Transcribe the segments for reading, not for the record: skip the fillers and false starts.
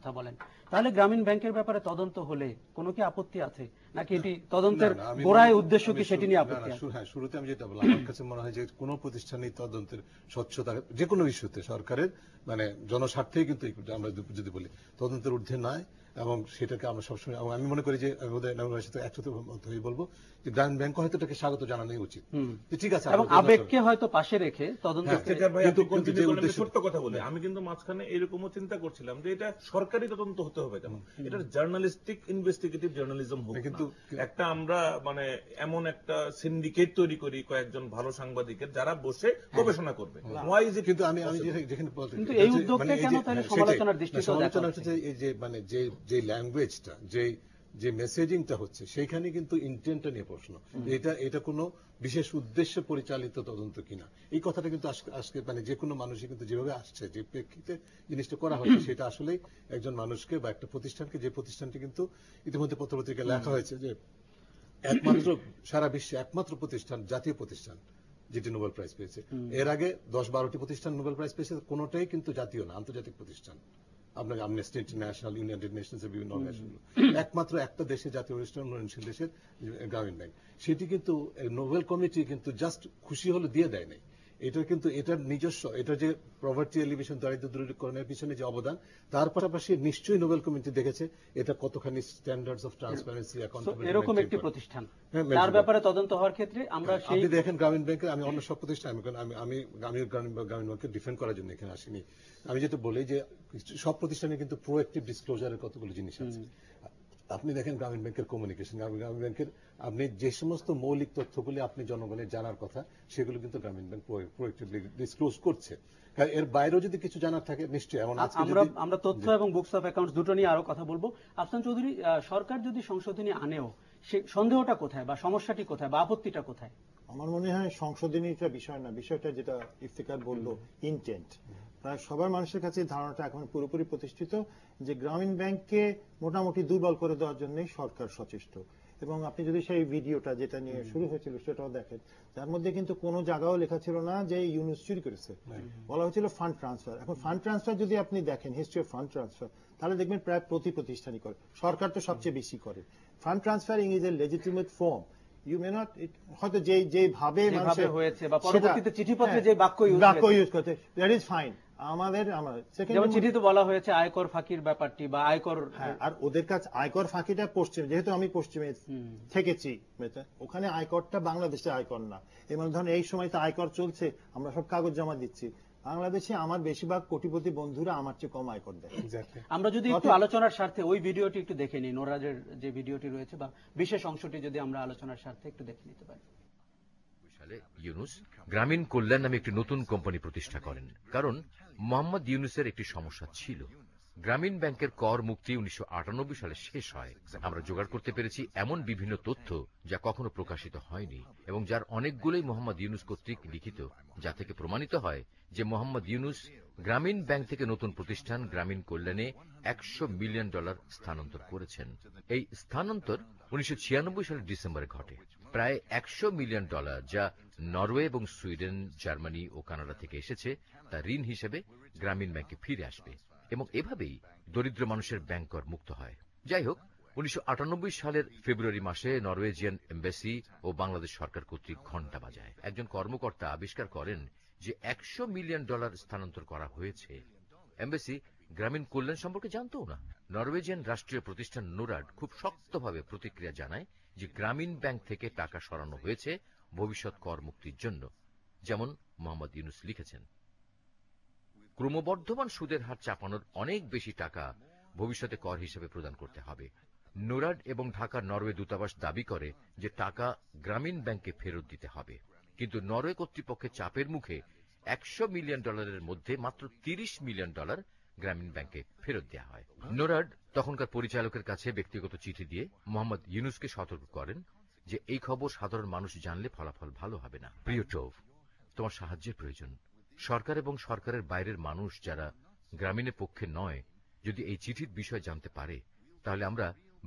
কথা বলেন, তাহলে গ্রামীণ ব্যাংকের ব্যাপারে তদন্ত হলে কোনো কি আপত্তি আছে, নাকি এটি তদন্তের গোড়ায় উদ্দেশ্য কি সেটি নিয়ে আপত্তি আছে? হ্যাঁ, শুরুতে আমি যেটা বললাম, আমার কাছে মনে হয় যে কোনো প্রতিষ্ঠানে তদন্তের স্বচ্ছতা যে কোনো ইস্যুতে সরকারের মানে জনস্বার্থেই কিন্তু আমরা যদি বলি তদন্তের ঊর্ধ্বে নয়, এবং সেটাকে আমরা সবসময়, আমি মনে করি যে সাথে একসাথে বলবো যে গ্রামীণ ব্যাংক হয়তো এটাকে স্বাগত জানানোই উচিত, ঠিক আছে, এবং আবেগকে হয়তো পাশে রেখে তদন্ত। ছোট্ট কথা বলে আমি কিন্তু মাঝখানে এরকমও চিন্তা করছিলাম যে এটা সরকারি তদন্ত হতে হবে কেন, এটা জার্নালিস্টিক ইনভেস্টিগেটিভ জার্নালিজম হোক, কিন্তু একটা আমরা মানে এমন একটা সিন্ডিকেট তৈরি করি কয়েকজন ভালো সাংবাদিকের যারা বসে গবেষণা করবে। কিন্তু আমি যেখানে কিন্তু এই উদ্যোগটা কেন তাহলে সমালোচনার দৃষ্টিতে সমালোচনা হচ্ছে যে এই যে মানে যে ল্যাঙ্গুয়েজটা, যে মেসেজিংটা হচ্ছে, সেইখানে কিন্তু ইন্টেন্টটা নিয়ে প্রশ্ন, এটা কোনো বিশেষ উদ্দেশ্যে পরিচালিত তদন্ত কিনা, এই কথাটা কিন্তু আজকে মানে যে কোনো মানুষই কিন্তু যেভাবে আসছে, যে প্রেক্ষিতে জিনিসটা করা হচ্ছে, সেটা আসলে একজন মানুষকে বা একটা প্রতিষ্ঠানকে, যে প্রতিষ্ঠানটি কিন্তু ইতিমধ্যে পত্রপত্রিকায় লেখা হয়েছে যে একমাত্র সারা বিশ্বে একমাত্র প্রতিষ্ঠান, জাতীয় প্রতিষ্ঠান যেটি নোবেল প্রাইজ পেয়েছে। এর আগে 10-12টি প্রতিষ্ঠান নোবেল প্রাইজ পেয়েছে, কোনোটাই কিন্তু জাতীয় না, আন্তর্জাতিক প্রতিষ্ঠান। আপনার আমনেস্টি ইন্টারন্যাশনাল, ইউনাইটেড নেশনসের বিভিন্ন অর্গানাইজেশন, একমাত্র একটা দেশে, জাতীয় প্রতিষ্ঠান, উন্নয়নশীল দেশের গ্রামীণ ব্যাংক, সেটি কিন্তু নোবেল কমিটি কিন্তু জাস্ট খুশি হলে দিয়ে দেয় নাই। এটা কিন্তু এটার নিজস্ব, এটা যে পভার্টি এলিভেশন, দারিদ্র দূরীকরণের পিছনে যে অবদান, তার পাশাপাশি নিশ্চয়ই নোবেল কমিটি দেখেছে এটা কতখানি স্ট্যান্ডার্ডস অফ ট্রান্সপারেন্সি, অ্যাকাউন্টেবিলিটি, এরকম একটি প্রতিষ্ঠান, তার ব্যাপারে তদন্ত হওয়ার ক্ষেত্রে আমরা আপনি দেখেন গ্রামীণ ব্যাংকের, আমি অন্য সব প্রতিষ্ঠান, আমি গ্রামীণ ব্যাংকে ডিফেন্ড করার জন্য এখানে আসিনি। আমি যেটা বলি যে সব প্রতিষ্ঠানে কিন্তু প্রোঅ্যাক্টিভ ডিসক্লোজারের কতগুলো জিনিস আছে। আপনি দেখেন গ্রামীণ ব্যাংকের কমিউনিকেশন, গ্রামীণ ব্যাংকের আপনি যে সমস্ত মৌলিক তথ্যগুলি আপনি জনগণের জানার কথা, সেগুলো কিন্তু গ্রামীণ ব্যাংক প্রোঅ্যাক্টিভলি ডিসক্লোজ করছে। এর বাইরেও যদি কিছু জানার থাকে নিশ্চয়ই, এমন আমরা তথ্য এবং বুকস অফ অ্যাকাউন্টস দুটো নিয়ে আরো কথা বলবো। আফসান চৌধুরী, সরকার যদি সংশোধনী আনেও সে সন্দেহটা কোথায়, বা সমস্যাটি কোথায়, বা আপত্তিটা কোথায়? আমার মনে হয় সংশোধনীটা বিষয় না, বিষয়টা যেটা ইফতিকার বলল, ইনটেন্ট। প্রায় সবার মানুষের কাছে ধারণাটা এখন পুরোপুরি প্রতিষ্ঠিত যে গ্রামীণ ব্যাংককে মোটামুটি দুর্বল করে দেওয়ার জন্যই সরকার সচেষ্ট। এবং আপনি যদি সেই ভিডিওটা যেটা নিয়ে শুরু হয়েছিল সেটাও দেখেন, যার মধ্যে কিন্তু কোনো জায়গাও লেখা ছিল না যে ইউনুস চুরি করেছে, বলা হয়েছিল ফান্ড ট্রান্সফার। এখন ফান্ড ট্রান্সফার যদি আপনি দেখেন, হিস্ট্রি অফ ফান্ড ট্রান্সফার, তাহলে দেখবেন প্রায় প্রতি প্রতিষ্ঠানই করে, সরকার তো সবচেয়ে বেশি করে। Fund transferring is a legitimate form. You may not, হয়তো যেভাবে মানুষের হয়েছে বা পরবর্তীতে চিঠিপত্রে যে বাক্য ইউজ করতে, দ্যাট ইজ ফাইন। আমাদের চিঠিতে বলা হয়েছে আয়কর ফাঁকির ব্যাপারটি, বা আয়কর, আর ওদের কাছে আয়কর ফাঁকিটা পশ্চিম, যেহেতু আমি পশ্চিমে থেকেছি, ওখানে আয়করটা বাংলাদেশে আয়কর না। এবং ধরুন এই সময় তো আয়কর চলছে, আমরা সব কাগজ জমা দিচ্ছি। বাংলাদেশে আমার বেশিরভাগ কোটিপতি বন্ধুরা আমার চেয়ে কম আয়কর দেয়। আমরা যদি একটু আলোচনার স্বার্থে ওই ভিডিওটি একটু দেখে নিই, নোরাজের যে ভিডিওটি রয়েছে বা বিশেষ অংশটি যদি আমরা আলোচনার স্বার্থে একটু দেখে নিতে পারি। ইউনুস গ্রামীণ কল্যাণ নামে একটি নতুন কোম্পানি প্রতিষ্ঠা করেন, কারণ মোহাম্মদ ইউনুসের একটি সমস্যা ছিল। গ্রামীণ ব্যাংকের কর মুক্তি 1998 সালে শেষ হয়। আমরা জোগাড় করতে পেরেছি এমন বিভিন্ন তথ্য যা কখনো প্রকাশিত হয়নি, এবং যার অনেকগুলোই মোহাম্মদ ইউনুস কর্তৃক লিখিত, যা থেকে প্রমাণিত হয় যে মোহাম্মদ ইউনুস গ্রামীণ ব্যাংক থেকে নতুন প্রতিষ্ঠান গ্রামীণ কল্যাণে $100 মিলিয়ন স্থানান্তর করেছেন। এই স্থানান্তর 1996 সালের ডিসেম্বরে ঘটে। প্রায় $100 মিলিয়ন, যা নরওয়ে এবং সুইডেন, জার্মানি ও কানাডা থেকে এসেছে, তা ঋণ হিসেবে গ্রামীণ ব্যাংকে ফিরে আসবে, এবং এভাবেই দরিদ্র মানুষের ব্যাংক কর মুক্ত হয়। যাই হোক, 1998 সালের ফেব্রুয়ারি মাসে নরওয়েজিয়ান এম্বাসি ও বাংলাদেশ সরকার কর্তৃক ঘণ্টা বাজায়। একজন কর্মকর্তা আবিষ্কার করেন যে $100 মিলিয়ন স্থানান্তর করা হয়েছে। এম্বাসি গ্রামীণ কল্যাণ সম্পর্কে জানতও না। নরওয়েজিয়ান রাষ্ট্রীয় প্রতিষ্ঠান নোরাড খুব শক্তভাবে প্রতিক্রিয়া জানায় যে গ্রামীণ ব্যাংক থেকে টাকা সরানো হয়েছে ভবিষ্যৎ কর মুক্তির জন্য, যেমন মোহাম্মদ ইউনুস লিখেছেন। ক্রমবর্ধমান সুদের হার চাপানোর অনেক বেশি টাকা ভবিষ্যতে কর হিসেবে প্রদান করতে হবে। নোরাড এবং ঢাকার নরওয়ে দূতাবাস দাবি করে যে টাকা গ্রামীণ ব্যাংকে ফেরত দিতে হবে, কিন্তু নরওয়ে কর্তৃপক্ষের চাপের মুখে $100 মিলিয়ন মধ্যে মাত্র $30 মিলিয়ন গ্রামীণ ব্যাংকে ফেরত দেওয়া হয়। নোরাড তখনকার পরিচালকের কাছে ব্যক্তিগত চিঠি দিয়ে মোহাম্মদ ইউনুসকে সতর্ক করেন যে এই খবর সাধারণ মানুষ জানলে ফলাফল ভালো হবে না। প্রিয় টোভ, তোমার সাহায্যের প্রয়োজন। সরকার এবং সরকারের বাইরের মানুষ যারা গ্রামীণের পক্ষে নয়, যদি এই চিঠির বিষয় জানতে পারে, তাহলে আমরা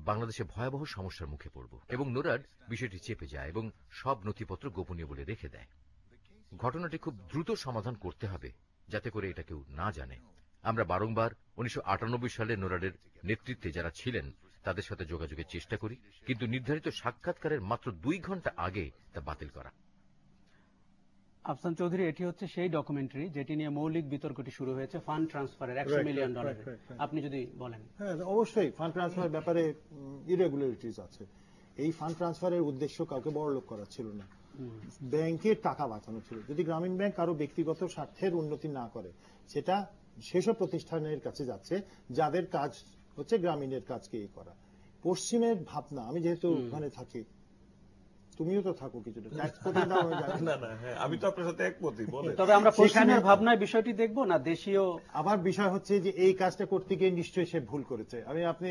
বাংলাদেশে ভয়াবহ সমস্যার মুখে পড়ব। এবং নোরাড বিষয়টি চেপে যায় এবং সব নথিপত্র গোপনীয় বলে রেখে দেয়। ঘটনাটি খুব দ্রুত সমাধান করতে হবে, যাতে করে এটা কেউ না জানে। আমরা বারংবার 1998 সালে নোরাডের নেতৃত্বে যারা ছিলেন তাদের সাথে যোগাযোগের চেষ্টা করি, কিন্তু নির্ধারিত সাক্ষাৎকারের মাত্র 2 ঘন্টা আগে তা বাতিল করা। আফসান চৌধুরী, এটি হচ্ছে সেই ডকুমেন্টারি যেটি নিয়ে মৌলিক বিতর্কটি শুরু হয়েছে, ফান্ড ট্রান্সফারের $100 মিলিয়ন। আপনি যদি বলেন। হ্যাঁ, অবশ্যই ফান্ড ট্রান্সফার ব্যাপারে ইরেগুলারিটিস আছে। এই ফান্ড ট্রান্সফারের উদ্দেশ্য কাউকে বড়লোক করা ছিল না, ব্যাংকের টাকা বাঁচানো ছিল। যদি গ্রামীণ ব্যাংক কারো ব্যক্তিগত স্বার্থের উন্নতি না করে, সেটা সেসব প্রতিষ্ঠানের কাছে যাচ্ছে যাদের কাজ হচ্ছে গ্রামীণের কাজকে এই করা। পশ্চিমের ভাবনা, আমি যেহেতু ওখানে থাকি, তুমিও তো থাকো কিছুটা, ট্যাক্স কোটা দাও না না, হ্যাঁ আমি তো আপনার সাথে একমতই। বলে তবে আমরা পশ্চিমের ভাবনায় বিষয়টি দেখব না দেশীয়। আবার বিষয় হচ্ছে যে এই কাজটা করতে গিয়ে নিশ্চয়ই সে ভুল করেছে। আপনি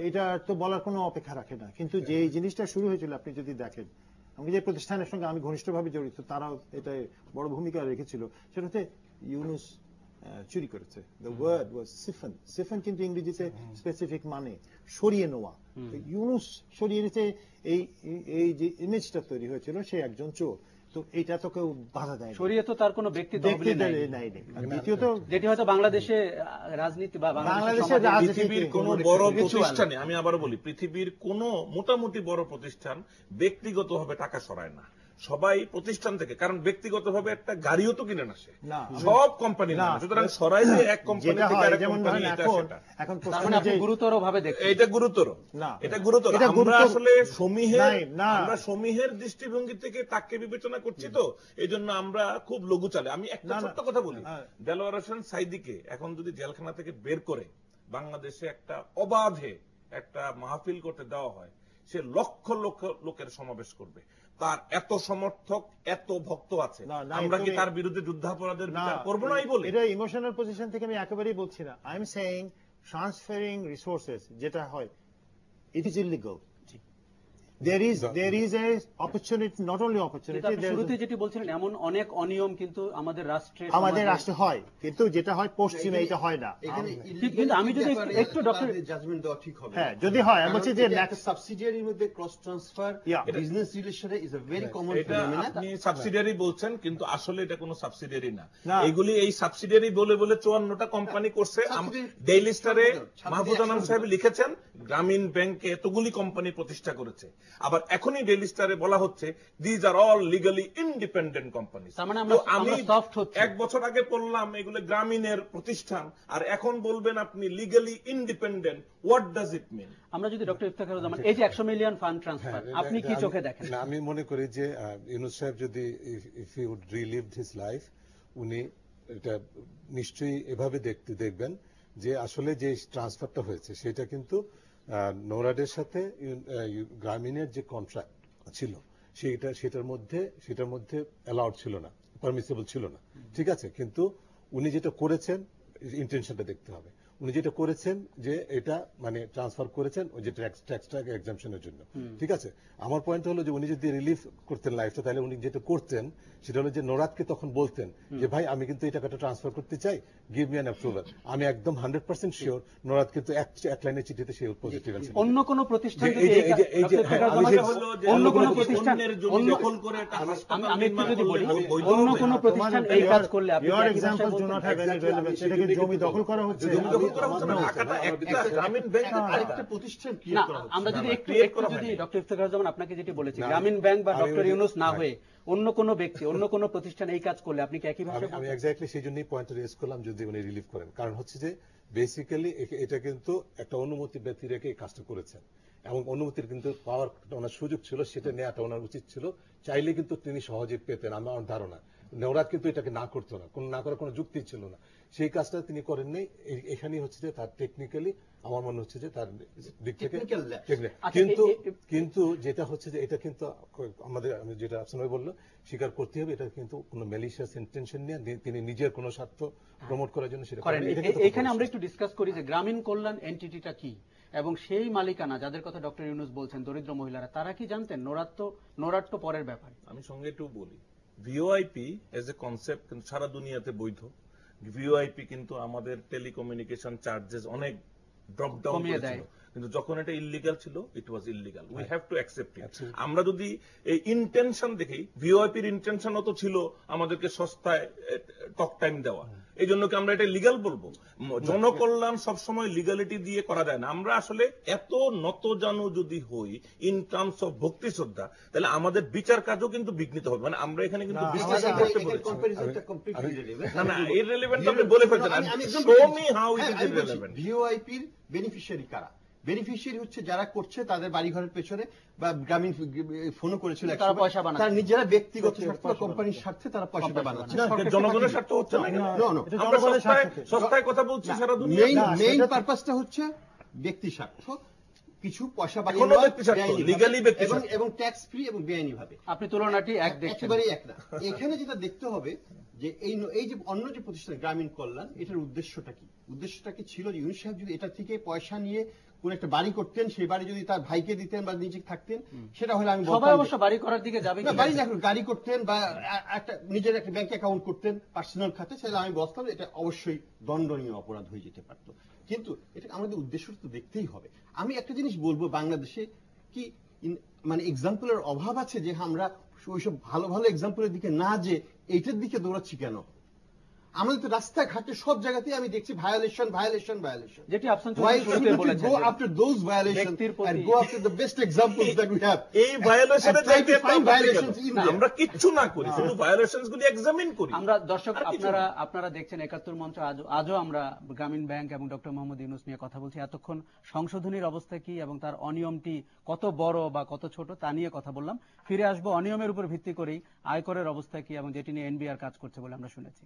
এটা তো বলার কোনো অপেক্ষা রাখে না, কিন্তু যে এই জিনিসটা শুরু হয়েছিল আপনি যদি দেখেন, আমি যে প্রতিষ্ঠানের সঙ্গে আমি ঘনিষ্ঠভাবে জড়িত, তারাও এটা বড় ভূমিকা রেখেছিল। সেটা হচ্ছে ইউনুস চুরি করেছে। The word was siphon. Siphon কিন্তু ইংরেজিতে স্পেসিফিক মানে সরিয়ে নেওয়া। ইউনুস সরিয়ে নিতে এই যে ইমেজটা তৈরি হয়েছিল সে একজন চোর, তো এটা তো কেউ বাধা দেয়। সরিয়ে তো তার কোনো ব্যক্তি নাই। দ্বিতীয়ত যেটি হয়তো বাংলাদেশে রাজনীতি বা বাংলাদেশের পৃথিবীর কোন বড় প্রতিষ্ঠানে, আমি আবার বলি, পৃথিবীর কোন মোটামুটি বড় প্রতিষ্ঠান ব্যক্তিগতভাবে টাকা সরায় না, সবাই প্রতিষ্ঠান থেকে। কারণ ব্যক্তিগতভাবে একটা গাড়িও তো কিনে না সে, সব কোম্পানি না। সুতরাং সরাইলে এক কোম্পানি থেকে আরেক কোম্পানি, এখন গুরুতর ভাবে দেখে এটা গুরুতর না, এটা গুরুতর। আমরা আসলে সমীহের দৃষ্টিভঙ্গি থেকে তাকে বিবেচনা করছি, তো এই জন্য আমরা খুব লঘু চালে। আমি একটা ছোট্ট কথা বলি, দেলোয়ার হোসেন সাইদিকে এখন যদি জেলখানা থেকে বের করে বাংলাদেশে একটা অবাধে একটা মাহফিল করতে দেওয়া হয়, সে লক্ষ লক্ষ লোকের সমাবেশ করবে। তার এত সমর্থক, এত ভক্ত আছে, আমরা কি তার বিরুদ্ধে যুদ্ধাপরাধের বিচার করবো না? বলে এটা ইমোশনাল পজিশন থেকে আমি একেবারেই বলছি না। I am saying transferring resources যেটা হয়, it is illegal. There is a opportunity, not only opportunity, শুরুতে যেটি বলছিলেন এমন অনেক অনিয়ম কিন্তু আমাদের রাষ্ট্রে হয়, কিন্তু যেটা হয় পশ্চিমে এটা হয় না। কিন্তু আমি যদি একটু ডক্টর জাজমেন্ট দেওয়া ঠিক হবে, হ্যাঁ যদি হয়, আমি বলছি যে সাবসিডিয়ারির মধ্যে ক্রস ট্রান্সফার বিজনেস রিলেশনে ইজ আ ভেরি কমন ফিনোমেনা। আপনি সাবসিডিয়ারি বলছেন, কিন্তু আসলে এটা কোনো সাবসিডিয়ারি না। এগুলি এই সাবসিডিয়ারি বলে বলে 54টা কোম্পানি করছে। ডেইলি স্টারে মাহফুজ আনাম সাহেব লিখেছেন গ্রামীণ ব্যাংকে এতগুলি কোম্পানি প্রতিষ্ঠা করেছে। আবার এখনই ডেইলি স্টারে বলা হচ্ছে these are all legally independent company. আমি 1 বছর আগে বললাম এগুলো গ্রামীণের প্রতিষ্ঠান, আর এখন বলবেন আপনি legally independent. What does it mean? আমরা যদি ডক্টর ইফতেখারুজ্জামান, এই যে 100 মিলিয়ন ফান্ড ট্রান্সফার, আপনি কি চোখে দেখেন? আমি মনে করি যে ইউনুস সাহেব যদি if he would relive his life, উনি এটা নিশ্চয়ই এভাবে দেখবেন যে আসলে যে ট্রান্সফারটা হয়েছে সেটা কিন্তু নোরাডের সাথে গ্রামীণের যে কন্ট্রাক্ট ছিল সেটার মধ্যে অ্যালাউড ছিল না, পারমিসিবল ছিল না। ঠিক আছে, কিন্তু উনি যেটা করেছেন ইন্টেনশনটা দেখতে হবে। উনি যেটা করেছেন যে এটা মানে ট্রান্সফার করেছেন ওই যে ট্যাক্স এক্সাম্পশনের জন্য। ঠিক আছে, আমার পয়েন্ট হলো যে উনি যদি রিলিফ করতেন লাইফটা, তাহলে উনি যেটা করতেন সেটা হলো যে নোরাদকে তখন বলতেন যে ভাই আমি কিন্তু এই টাকাটা ট্রান্সফার করতে চাই, গিভ মি অ্যান অ্যাপ্রুভাল। আমি একদম 100% শিওর নোরাদ কিন্তু এক লাইনের চিঠিতে সেই পজিটিভ অ্যান্সার। অন্য কোন প্রতিষ্ঠান আমি একটু যদি বলি, অন্য কোন প্রতিষ্ঠান এই কাজ করলে আপনি জমি দখল করা হচ্ছে, আমরা যদি একটু যদি ডক্টর ইফতেখারুজ্জামান আপনাকে যেটি বলেছি, গ্রামীণ ব্যাংক বা ডক্টর ইউনুস না হয়ে অন্য কোন ব্যক্তি, অন্য কোন প্রতিষ্ঠান এই কাজ করলে আপনি কি একই ভাবে? আমি এক্স্যাক্টলি সেই জন্যই পয়েন্টটা রেজ করলাম যদি উনি রিলিভ করেন। কারণ হচ্ছে যে বেসিক্যালি এটা কিন্তু একটা অনুমতি ব্যক্তি রেখে এই কাজটা করেছেন, এবং অনুমতির কিন্তু পাওয়ার ওনার সুযোগ ছিল, সেটা নেওয়াটা ওনার উচিত ছিল। চাইলে কিন্তু তিনি সহজে পেতেন, আমার ধারণা। নোরাদ কিন্তু এটাকে না করতো না, না করার কোনো যুক্তি ছিল না। সেই কাজটা তিনি করেন নাই। এখানেই হচ্ছে যে তার টেকনিক্যালি আমার মনে হচ্ছে যে তার দিক থেকে, কিন্তু যেটা হচ্ছে যে এটা কিন্তু আমাদের যেটা আফসান ভাই বললো স্বীকার করতে হবে, এটা কিন্তু কোনো ম্যালিশিয়াস ইন্টেনশন নিয়ে তিনি নিজের কোনো স্বার্থ প্রমোট করার জন্য সেটা করেন। এখানে আমরা একটু ডিসকাস করি যে গ্রামীণ কল্যাণ এন্টিটিটা কি, এবং সেই মালিকানা যাদের কথা ডক্টর ইউনুস বলছেন, দরিদ্র মহিলারা, তারা কি জানতেন? নোরাদ তো পরের ব্যাপার। আমি সঙ্গে একটু বলি, ভিওআইপি এজ এ কনসেপ্ট কিন্তু সারা দুনিয়াতে বৈধ। ভিওআইপি কিন্তু আমাদের টেলিকমিউনিকেশন চার্জেস অনেক ড্রপ ডাউন করেছিল, কিন্তু যখন এটা ইল্লিগাল ছিল, it was illegal, we have to accept it. আমরা যদি এই ইন্টেনশন দেখি, ভিওআইপির ইন্টেনশনও তো ছিল আমাদেরকে সস্তায় টক টাইম দেওয়া, এই জন্য কি আমরা এটা লিগাল বলবো? জনকল্যাণ সবসময় লিগালিটি দিয়ে করা যায় না। আমরা আসলে এত নতজানু যদি হই ইন টার্মস অফ ভক্তি শ্রদ্ধা, তাহলে আমাদের বিচার কাজও কিন্তু বিঘ্নিত হবে। মানে আমরা এখানে কিন্তু বিশ্লেষণ করতে বলেছি। না না, ইররিলেভেন্ট আপনি বলে ফেলছেন। Show me how it is irrelevant. ভিওআইপির বেনিফিশিয়ারি কারা? বেনিফিশিয়ারি হচ্ছে যারা করছে তাদের বাড়িঘরের পেছনে বা গ্রামীণ ফোনও করেছিল, তারা পয়সা বানাচ্ছে, তারা নিজেরা ব্যক্তিগত স্বার্থে বা কোম্পানির স্বার্থে তারা পয়সাটা বানাচ্ছে। জনগণের স্বার্থ হচ্ছে না, আমরা সস্তায় কথা বলছি সারা দুনিয়া। মেইন পারপাসটা হচ্ছে ব্যক্তি স্বার্থ, কিছু পয়সা এখনো ব্যক্তি স্বার্থ, লিগালি ব্যক্তি স্বার্থ, এবং ট্যাক্স ফ্রি এবং বেআইনি ভাবে। আপনি তুলনাটি এক দেখছেন, একেবারেই এক না। এখানে যেটা দেখতে হবে যে এই যে অন্য যে প্রতিষ্ঠান গ্রামীণ কল্যাণ, এটার উদ্দেশ্যটা কি? উদ্দেশ্যটা কি ছিল যে ইউনুস সাহেব যদি এটা থেকে পয়সা নিয়ে কোন একটা বাড়ি করতেন, সেই বাড়ি যদি তার ভাইকে দিতেন বা নিজে থাকতেন, সেটা হলে আমি সবাই অবশ্য বাড়ি করার দিকে যাবে, বাড়ি না গাড়ি করতেন বা একটা নিজের একটা ব্যাংক অ্যাকাউন্ট করতেন পার্সোনাল খাতে, সেটা আমি বলতাম এটা অবশ্যই দণ্ডনীয় অপরাধ হয়ে যেতে পারত। কিন্তু এটা আমাদের উদ্দেশ্য তো দেখতেই হবে। আমি একটা জিনিস বলবো, বাংলাদেশে কি মানে এক্সাম্পলের অভাব আছে যে আমরা ওইসব ভালো ভালো এক্সাম্পলের দিকে না যে এইটার দিকে দৌড়াচ্ছি কেন? আমাদের তো রাস্তাঘাটে সব জায়গাতেই আমি দেখছি ভায়োলেশন ভায়োলেশন ভায়োলেশন। যেটি আফসান চৌধুরী শুরুতে বলেছেন, go after those violations and go after the best examples that we have. এই ভায়োলেশনের চাইতে আমরা কিচ্ছু না করি, শুধু ভায়োলেশনস গুলি এক্সামিন করি। আমরা দর্শক আপনারা দেখছেন ৭১ মঞ্চ, আজও আমরা গ্রামীণ ব্যাংক এবং ডক্টর মোহাম্মদ ইউনূস নিয়ে কথা বলছি। এতক্ষণ সংশোধনীর অবস্থা কি এবং তার অনিয়মটি কত বড় বা কত ছোট তা নিয়ে কথা বললাম। ফিরে আসবো অনিয়মের উপর ভিত্তি করেই আয়করের অবস্থা কি এবং যেটি নিয়ে এনবিআর কাজ করছে বলে আমরা শুনেছি।